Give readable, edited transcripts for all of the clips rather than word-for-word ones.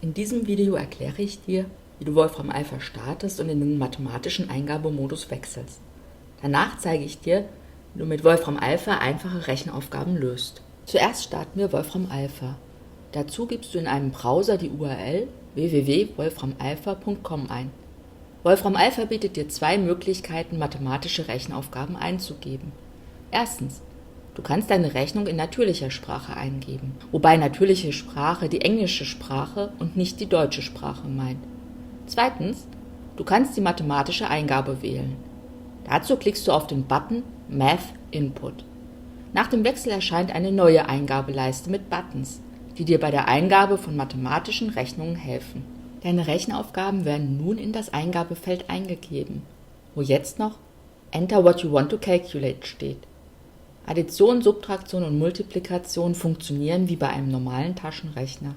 In diesem Video erkläre ich dir, wie du Wolfram Alpha startest und in den mathematischen Eingabemodus wechselst. Danach zeige ich dir, wie du mit Wolfram Alpha einfache Rechenaufgaben löst. Zuerst starten wir Wolfram Alpha. Dazu gibst du in einem Browser die URL www.wolframalpha.com ein. Wolfram Alpha bietet dir zwei Möglichkeiten, mathematische Rechenaufgaben einzugeben. Erstens: Du kannst deine Rechnung in natürlicher Sprache eingeben, wobei natürliche Sprache die englische Sprache und nicht die deutsche Sprache meint. Zweitens: Du kannst die mathematische Eingabe wählen. Dazu klickst du auf den Button Math Input. Nach dem Wechsel erscheint eine neue Eingabeleiste mit Buttons, die dir bei der Eingabe von mathematischen Rechnungen helfen. Deine Rechenaufgaben werden nun in das Eingabefeld eingegeben, wo jetzt noch Enter what you want to calculate steht. Addition, Subtraktion und Multiplikation funktionieren wie bei einem normalen Taschenrechner.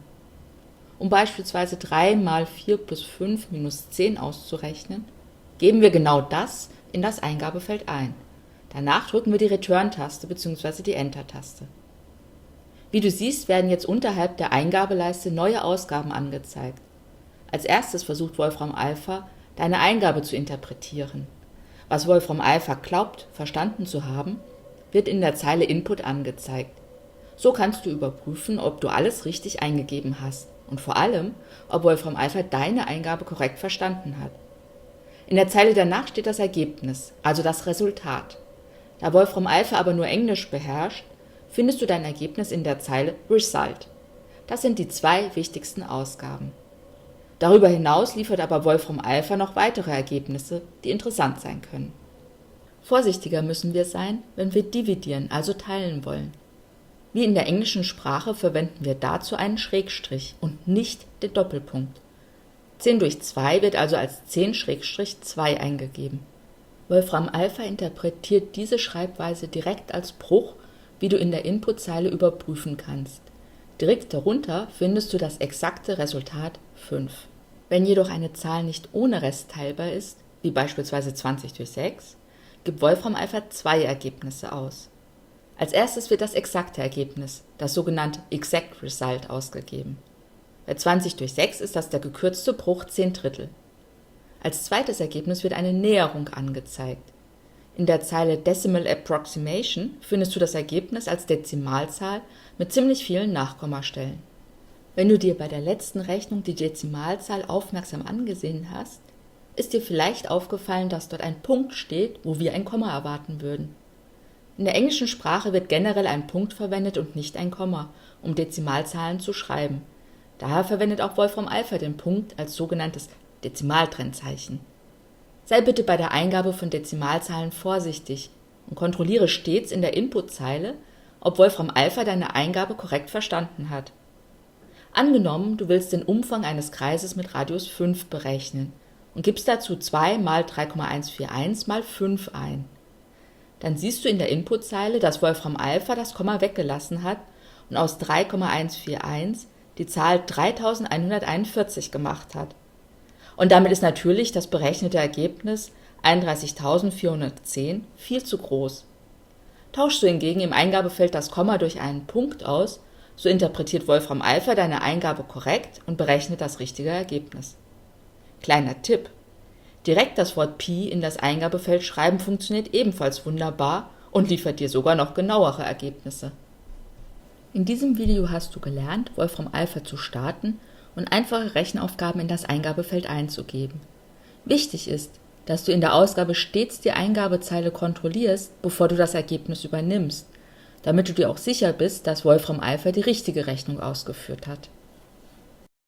Um beispielsweise 3 mal 4 plus 5 minus 10 auszurechnen, geben wir genau das in das Eingabefeld ein. Danach drücken wir die Return-Taste bzw. die Enter-Taste. Wie du siehst, werden jetzt unterhalb der Eingabeleiste neue Ausgaben angezeigt. Als erstes versucht Wolfram Alpha, deine Eingabe zu interpretieren. Was Wolfram Alpha glaubt, verstanden zu haben, wird in der Zeile Input angezeigt. So kannst du überprüfen, ob du alles richtig eingegeben hast und vor allem, ob Wolfram Alpha deine Eingabe korrekt verstanden hat. In der Zeile danach steht das Ergebnis, also das Resultat. Da Wolfram Alpha aber nur Englisch beherrscht, findest du dein Ergebnis in der Zeile Result. Das sind die zwei wichtigsten Ausgaben. Darüber hinaus liefert aber Wolfram Alpha noch weitere Ergebnisse, die interessant sein können. Vorsichtiger müssen wir sein, wenn wir dividieren, also teilen wollen. Wie in der englischen Sprache verwenden wir dazu einen Schrägstrich und nicht den Doppelpunkt. 10 durch 2 wird also als 10-2 eingegeben. Wolfram Alpha interpretiert diese Schreibweise direkt als Bruch, wie du in der Inputzeile überprüfen kannst. Direkt darunter findest du das exakte Resultat 5. Wenn jedoch eine Zahl nicht ohne Rest teilbar ist, wie beispielsweise 20 durch 6, gibt Wolfram Alpha zwei Ergebnisse aus. Als erstes wird das exakte Ergebnis, das sogenannte Exact Result, ausgegeben. Bei 20 durch 6 ist das der gekürzte Bruch 10/3. Als zweites Ergebnis wird eine Näherung angezeigt. In der Zeile Decimal Approximation findest du das Ergebnis als Dezimalzahl mit ziemlich vielen Nachkommastellen. Wenn du dir bei der letzten Rechnung die Dezimalzahl aufmerksam angesehen hast, ist dir vielleicht aufgefallen, dass dort ein Punkt steht, wo wir ein Komma erwarten würden. In der englischen Sprache wird generell ein Punkt verwendet und nicht ein Komma, um Dezimalzahlen zu schreiben. Daher verwendet auch Wolfram Alpha den Punkt als sogenanntes Dezimaltrennzeichen. Sei bitte bei der Eingabe von Dezimalzahlen vorsichtig und kontrolliere stets in der Inputzeile, ob Wolfram Alpha deine Eingabe korrekt verstanden hat. Angenommen, du willst den Umfang eines Kreises mit Radius 5 berechnen und gibst dazu 2 mal 3,141 mal 5 ein. Dann siehst du in der Inputzeile, dass Wolfram Alpha das Komma weggelassen hat und aus 3,141 die Zahl 3141 gemacht hat. Und damit ist natürlich das berechnete Ergebnis 31.410 viel zu groß. Tauschst du hingegen im Eingabefeld das Komma durch einen Punkt aus, so interpretiert Wolfram Alpha deine Eingabe korrekt und berechnet das richtige Ergebnis. Kleiner Tipp: Direkt das Wort Pi in das Eingabefeld schreiben funktioniert ebenfalls wunderbar und liefert dir sogar noch genauere Ergebnisse. In diesem Video hast du gelernt, Wolfram Alpha zu starten und einfache Rechenaufgaben in das Eingabefeld einzugeben. Wichtig ist, dass du in der Ausgabe stets die Eingabezeile kontrollierst, bevor du das Ergebnis übernimmst, damit du dir auch sicher bist, dass Wolfram Alpha die richtige Rechnung ausgeführt hat.